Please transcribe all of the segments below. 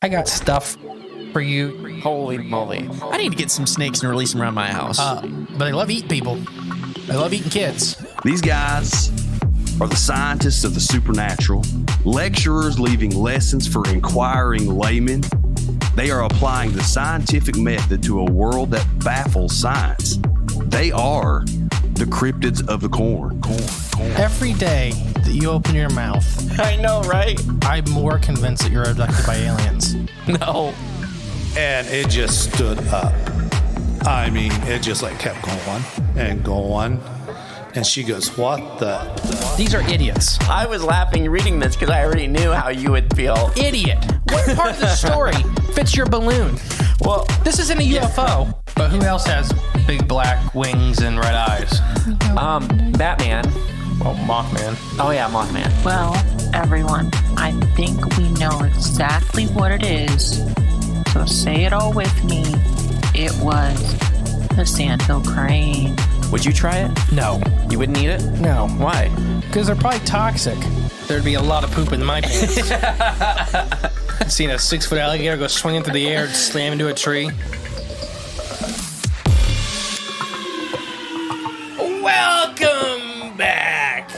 I got stuff for you. Holy moly. I need to get some snakes and release them around my house. But they love eating people. They love eating kids. These guys are the scientists of the supernatural, lecturers leaving lessons for inquiring laymen. They are applying the scientific method to a world that baffles science. They are the cryptids of the corn. Every day that you open your mouth, I know, right? I'm more convinced that you're abducted by aliens. No. And it just stood up. I mean, it just like kept going and going. And she goes, what the? These are idiots. I was laughing reading this because I already knew how you would feel. Idiot. What part of the story fits your balloon? Well, This isn't a UFO. But who else has big black wings and red eyes? Batman. Well, Mothman. Oh, yeah, Mothman. Well, everyone, I think we know exactly what it is. So say it all with me. It was the sandhill crane. Would you try it? No. You wouldn't eat it? No. Why? Because they're probably toxic. There'd be a lot of poop in my pants. I've seen a 6-foot alligator go swinging through the air and slam into a tree. Welcome back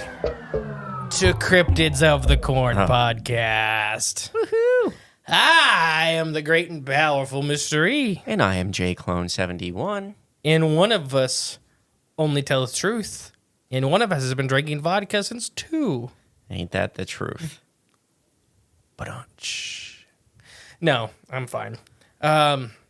to Cryptids of the Corn podcast. Woohoo! I am the great and powerful Mr. E. And I am JClone71. And one of us only tells the truth. And one of us has been drinking vodka since 2. Ain't that the truth? No, I'm fine.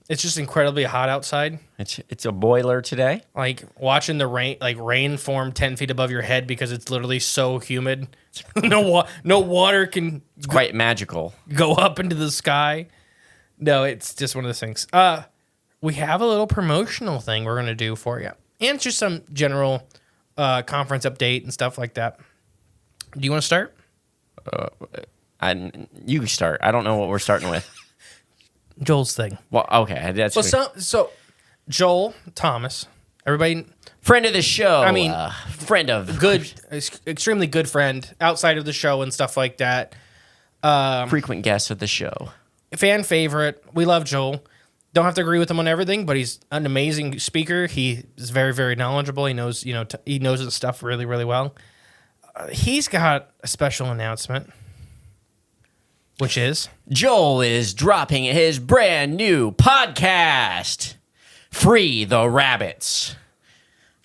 It's just incredibly hot outside. It's a boiler today. Like watching the rain form 10 feet above your head because it's literally so humid. No water can It's quite magical. go up into the sky. No, it's just one of those things. We have a little promotional thing we're gonna do for you, and just some general conference update and stuff like that. Do you want to start? You start. I don't know what we're starting with. Joel's thing. Well, okay. That's Well, so Joel Thomas, everybody, friend of the show. I mean, friend of good, extremely good friend outside of the show and stuff like that. frequent guest of the show. Fan favorite. We love Joel. Don't have to agree with him on everything, but he's an amazing speaker. He is very, very knowledgeable. He knows, he knows his stuff really, really well. He's got a special announcement, which is Joel is dropping his brand new podcast, Free the Rabbits.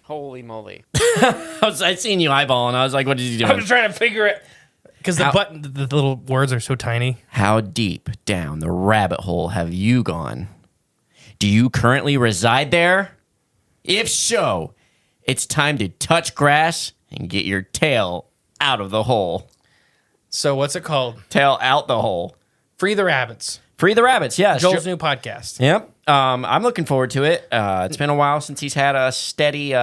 Holy moly. I seen you eyeballing. I was like, what is he doing? I was trying to figure it because the little words are so tiny. How deep down the rabbit hole have you gone? Do you currently reside there? If so, it's time to touch grass and get your tail out of the hole. So what's it called? Tail out the hole. Free the Rabbits. Free the Rabbits, yeah. Joel's new podcast. Yep. I'm looking forward to it. It's been a while since he's had a steady,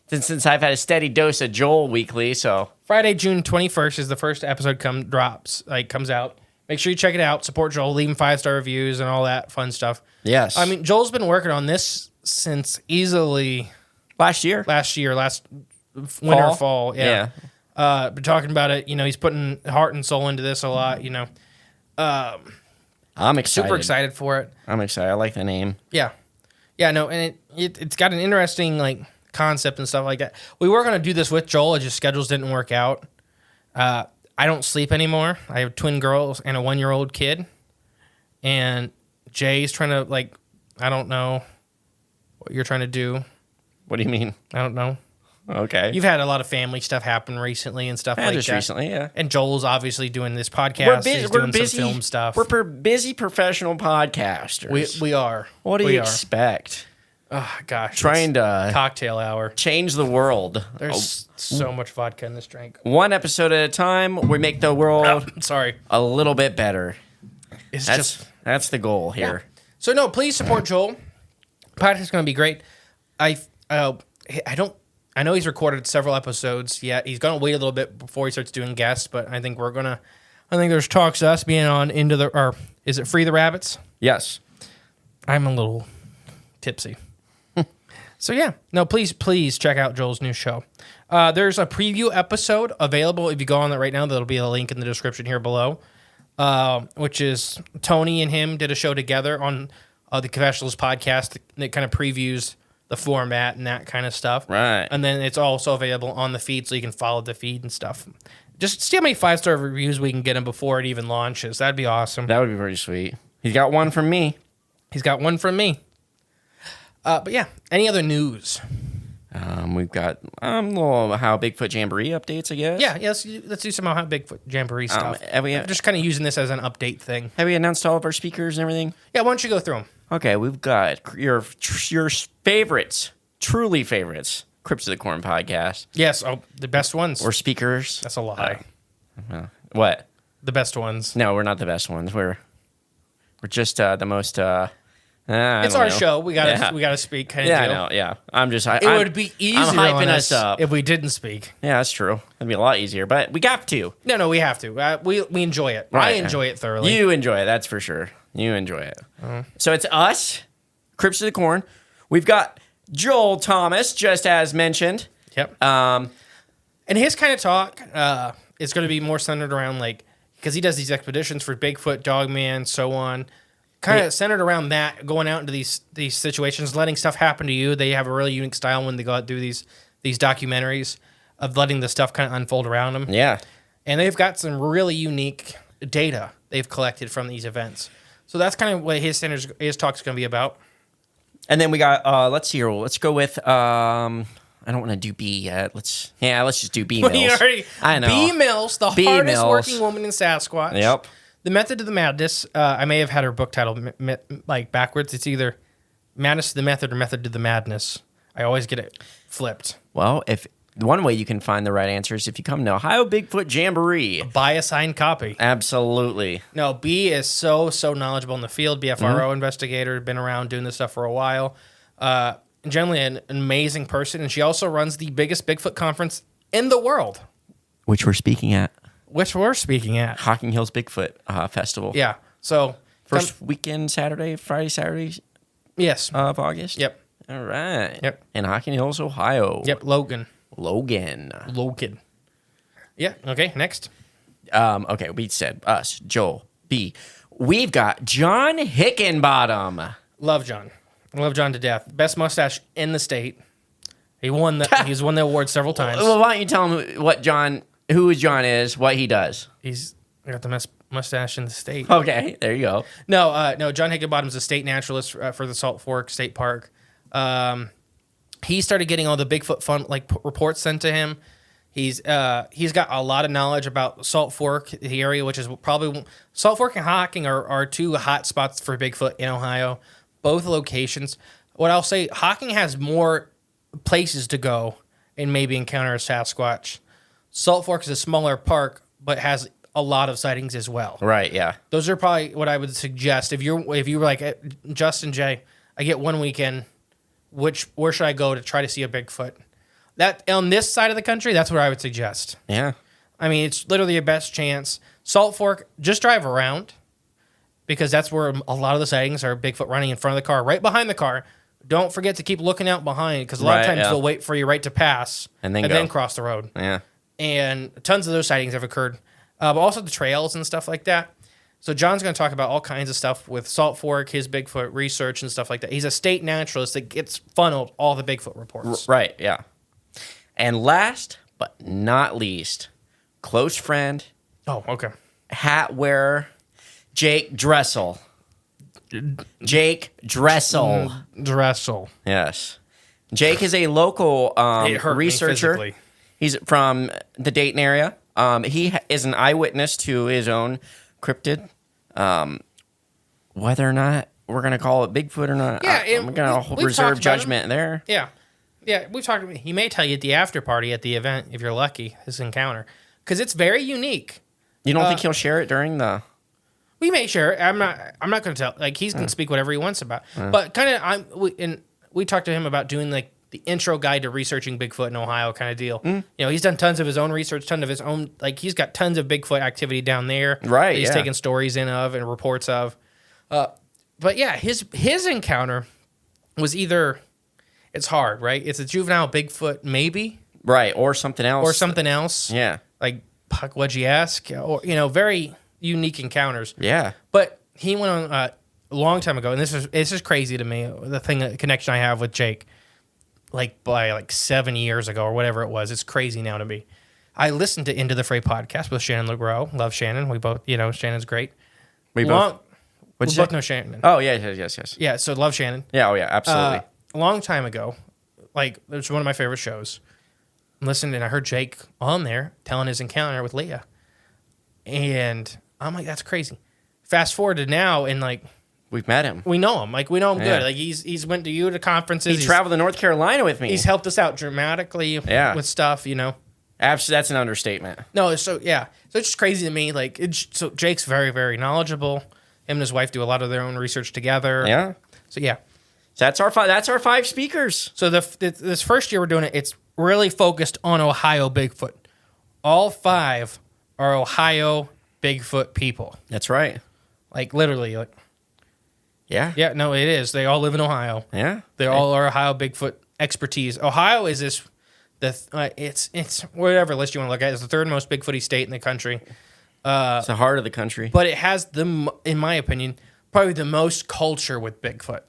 since I've had a steady dose of Joel weekly, so. Friday, June 21st is the first episode comes out. Make sure you check it out. Support Joel. Leave him 5-star reviews and all that fun stuff. Yes. I mean, Joel's been working on this since easily last winter, fall. Yeah. Been talking about it. He's putting heart and soul into this a lot. I'm excited. Super excited for it. I'm excited. I like the name. Yeah. Yeah, no, and it's got an interesting concept and stuff like that. We were gonna do this with Joel, it just schedules didn't work out. I don't sleep anymore. I have twin girls and a 1-year-old kid. And Jay's trying to I don't know what you're trying to do. What do you mean? I don't know. Okay. You've had a lot of family stuff happen recently and stuff like just that. recently, yeah. And Joel's obviously doing this podcast. He's doing some film stuff. We're busy professional podcasters. We are. What do you expect? Oh, gosh. Trying to cocktail hour. Change the world. There's so much vodka in this drink. One episode at a time, we make the world a little bit better. That's the goal here. Yeah. So no, please support Joel. Podcast is going to be great. I know he's recorded several episodes yet. He's going to wait a little bit before he starts doing guests, but I think there's talks of us being on is it Free the Rabbits? Yes. I'm a little tipsy. So yeah, no, please check out Joel's new show. There's a preview episode available. If you go on that right now, there'll be a link in the description here below. which is Tony and him did a show together on the Confessionals podcast that kind of previews the format and that kind of stuff. Right. And then it's also available on the feed, so you can follow the feed and stuff. Just see how many 5-star reviews we can get him before it even launches. That'd be awesome. That would be pretty sweet. He's got one from me. He's got one from me. But yeah, any other news? We've got little How Bigfoot Jamboree updates, I guess. Yeah, let's do some How Bigfoot Jamboree stuff. I'm just kind of using this as an update thing. Have we announced all of our speakers and everything? Yeah, why don't you go through them? Okay, we've got your favorites, truly favorites, Cryptids of the Corn podcast. Yes, the best ones. Or speakers. That's a lie. What? The best ones. No, we're not the best ones. We're just the most. It's our show. We gotta speak. Kind of yeah, deal. I know. Yeah, I'm just. It would be easier I'm hyping on us up if we didn't speak. Yeah, that's true. It'd be a lot easier, but we got to. No, we have to. We enjoy it. Right. I enjoy it thoroughly. You enjoy it, that's for sure. You enjoy it. So it's us, Cryptids of the Corn. We've got Joel Thomas, just as mentioned. Yep. And his kind of talk is going to be more centered around because he does these expeditions for Bigfoot, Dogman, so on. Kind of centered around that, going out into these situations, letting stuff happen to you. They have a really unique style when they go out and do these documentaries of letting the stuff kind of unfold around them. Yeah. And they've got some really unique data they've collected from these events. So that's kind of what his talk's going to be about. And then we got, let's see here. Let's go with, I don't want to do B yet. Let's just do B Mills. I know. B Mills, the B hardest Mills. working woman in Sasquatch. Yep. The Method of the Madness. I may have had her book title backwards. It's either Madness to the Method or Method to the Madness. I always get it flipped. Well, if one way you can find the right answer is if you come to Ohio Bigfoot Jamboree. Buy a signed copy. Absolutely. No, B is so knowledgeable in the field. BFRO investigator, been around doing this stuff for a while. Generally an amazing person, and she also runs the biggest Bigfoot conference in the world. Which we're speaking at. Which we're speaking at. Hocking Hills Bigfoot Festival. Yeah. So first weekend, Friday, Saturday yes. Of August? Yep. All right. Yep. In Hocking Hills, Ohio. Yep, Logan. Yeah, okay, next. Okay, we said us, Joel, B. We've got John Hickenbottom. Love John. I love John to death. Best mustache in the state. He's won the award several times. Well, why don't you tell him who John is, what he does? He's got the mustache in the state. Okay, there you go. No, John Higginbottom's a state naturalist for the Salt Fork State Park. He started getting all the Bigfoot reports sent to him. He's got a lot of knowledge about Salt Fork, the area, which is probably Salt Fork and Hocking are two hot spots for Bigfoot in Ohio. Both locations. What I'll say, Hocking has more places to go and maybe encounter a Sasquatch. Salt Fork is a smaller park, but has a lot of sightings as well. Right, yeah. Those are probably what I would suggest. If you were like, Justin J, I get one weekend, where should I go to try to see a Bigfoot? That on this side of the country, that's what I would suggest. Yeah. I mean, it's literally your best chance. Salt Fork, just drive around, because that's where a lot of the sightings are Bigfoot running in front of the car, right behind the car. Don't forget to keep looking out behind, because a lot of times they'll wait for you right to pass and then cross the road. Yeah. And tons of those sightings have occurred, but also the trails and stuff like that. So John's going to talk about all kinds of stuff with Salt Fork, his Bigfoot research and stuff like that. He's a state naturalist that gets funneled all the Bigfoot reports. Right, yeah. And last but not least, close friend. Oh, okay. Hat wearer, Jake Dressel. Jake Dressel. Dressel. Yes. Jake is a local researcher. Me physically. He's from the Dayton area. He is an eyewitness to his own cryptid. Whether or not we're going to call it Bigfoot or not, I'm going to reserve judgment there. Yeah. Yeah, we've talked about. He may tell you at the after party at the event, if you're lucky, his encounter, because it's very unique. You don't think he'll share it during the? We may share it. I'm not going to tell. Like, he's going to speak whatever he wants about. But kind of, we talked to him about doing like the intro guide to researching Bigfoot in Ohio kind of deal. You know, he's done tons of his own research, tons of his own. Like, he's got tons of Bigfoot activity down there. Right. He's taking stories of and reports of. But yeah, his encounter was either. It's hard, right? It's a juvenile Bigfoot, maybe. Right, or something else. Or something else. Yeah. Like Puck Wedgie-esque, or, very unique encounters. Yeah. But he went on a long time ago, and this is crazy to me. The connection I have with Jake, by 7 years ago or whatever it was. It's crazy now to me. I listened to Into the Fray podcast with Shannon LeGros. Love Shannon. We both, Shannon's great. We both know Shannon. Oh, yes. Yeah, so love Shannon. Yeah, absolutely. A long time ago, it was one of my favorite shows. Listened, and I heard Jake on there telling his encounter with Leah. And I'm like, that's crazy. Fast forward to now, and we've met him. we know him. We know him Yeah. good. He's went to you to conferences. He traveled to North Carolina with me. He's helped us out dramatically with stuff, Absolutely, that's an understatement. No, so it's just crazy to me. So Jake's very, very knowledgeable. Him and his wife do a lot of their own research together. Yeah. So yeah. So that's our 5 speakers. So this first year we're doing it, it's really focused on Ohio Bigfoot. All 5 are Ohio Bigfoot people. That's right. Literally. Yeah. Yeah, no, it is. They all live in Ohio. Yeah. They all are Ohio Bigfoot expertise. Ohio is this. It's whatever list you want to look at. It's the 3rd most Bigfooty state in the country. It's the heart of the country. But it has in my opinion, probably the most culture with Bigfoot.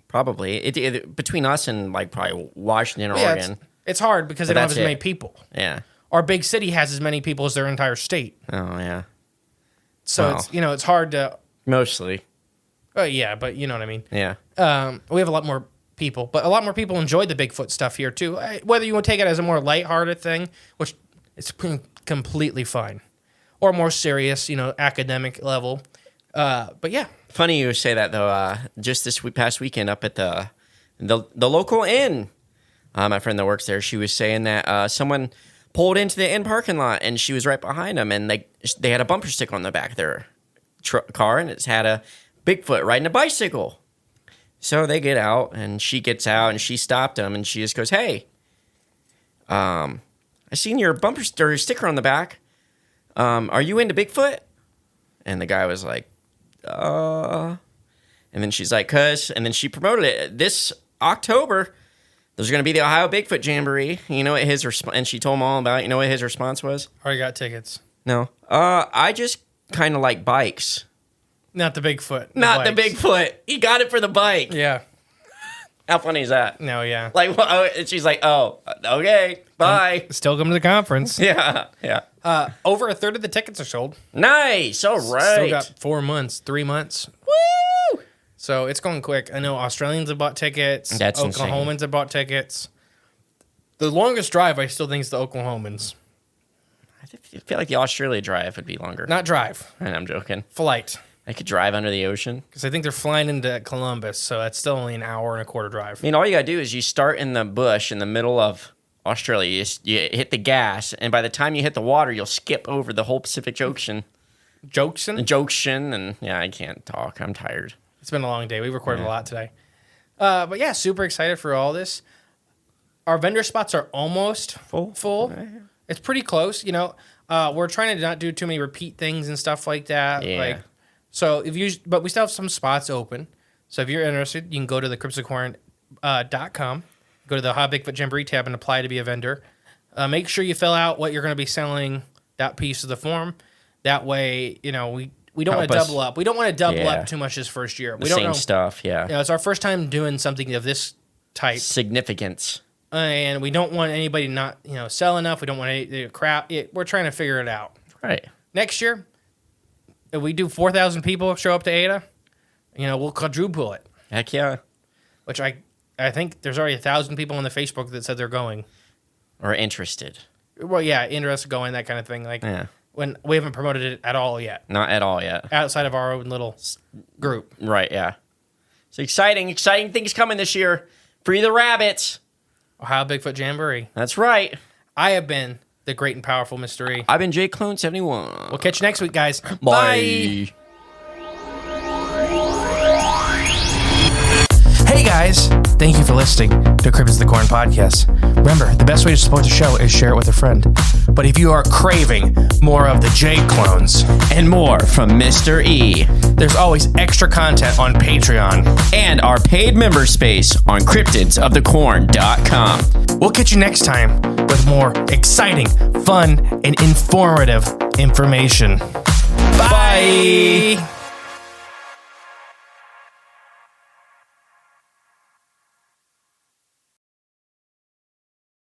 Probably. Between us and probably Washington or Oregon. It's hard because they don't have as many people. Yeah. Our big city has as many people as their entire state. Oh, yeah. So it's hard to. Mostly. Yeah, but you know what I mean. Yeah. We have a lot more people, but a lot more people enjoy the Bigfoot stuff here too. Whether you want to take it as a more lighthearted thing, which it's completely fine, or more serious, academic level. But yeah. Funny you say that though. Just this past weekend up at the local inn, my friend that works there, she was saying that someone pulled into the inn parking lot and she was right behind them, and they had a bumper sticker on the back of their car, and it's had a Bigfoot riding a bicycle. So they get out, and she gets out, and she stopped them, and she just goes, "Hey, I seen your bumper sticker on the back. Are you into Bigfoot?" And the guy was like, And then she's like, "Cuz," and then she promoted it. This October, there's going to be the Ohio Bigfoot Jamboree. You know what his response? And she told him all about it. You know what his response was? Already got tickets. No. I just kind of like bikes. Not the Bigfoot. Not the Bigfoot. He got it for the bike. Yeah. How funny is that? No, yeah. And she's like, "Oh, okay, bye." Still come to the conference. Yeah. Over a third of the tickets are sold. Nice. All right. Still got 4 months, 3 months. Woo! So it's going quick. I know Australians have bought tickets. That's insane. Oklahomans have bought tickets. The longest drive, I still think, is the Oklahomans. I feel like the Australia drive would be longer. Not drive. And I'm joking. Flight. I could drive under the ocean. Because I think they're flying into Columbus, so that's still only an hour and a quarter drive. I mean, all you got to do is you start in the bush in the middle of Australia. You hit the gas, and by the time you hit the water, you'll skip over the whole Pacific Ocean. Jokeson? And yeah, I can't talk. I'm tired. It's been a long day. We recorded a lot today. But yeah, super excited for all this. Our vendor spots are almost full. It's pretty close. We're trying to not do too many repeat things and stuff like that. Yeah. So but we still have some spots open. So if you're interested, you can go to the cryptidsthecorn.com, go to the Ohio Bigfoot Jamboree tab and apply to be a vendor. Make sure you fill out what you're going to be selling, that piece of the form. That way, we don't want to double up. We don't want to double up too much this first year. We don't know stuff, yeah. It's our first time doing something of this type. Significance. And we don't want anybody not, sell enough. We don't want any crap. We're trying to figure it out. Right. Next year, if we do 4,000 people show up to Ada, we'll quadruple it. Heck yeah. Which I think there's already 1,000 people on the Facebook that said they're going. Or interested. Well, yeah, interested going, that kind of thing. When we haven't promoted it at all yet. Not at all yet. Outside of our own little group. Right, yeah. So exciting things coming this year. Free the rabbits. Ohio Bigfoot Jamboree. That's right. I have been the great and powerful Mystery. I've been Jake Clone 71. We'll catch you next week, guys. Bye. Hey guys, thank you for listening to Cryptids the Corn podcast. Remember, the best way to support the show is share it with a friend. But if you are craving more of the J clones and more from Mr. E, there's always extra content on Patreon and our paid member space on cryptidsofthecorn.com. We'll catch you next time with more exciting, fun, and informative information. Bye. Bye.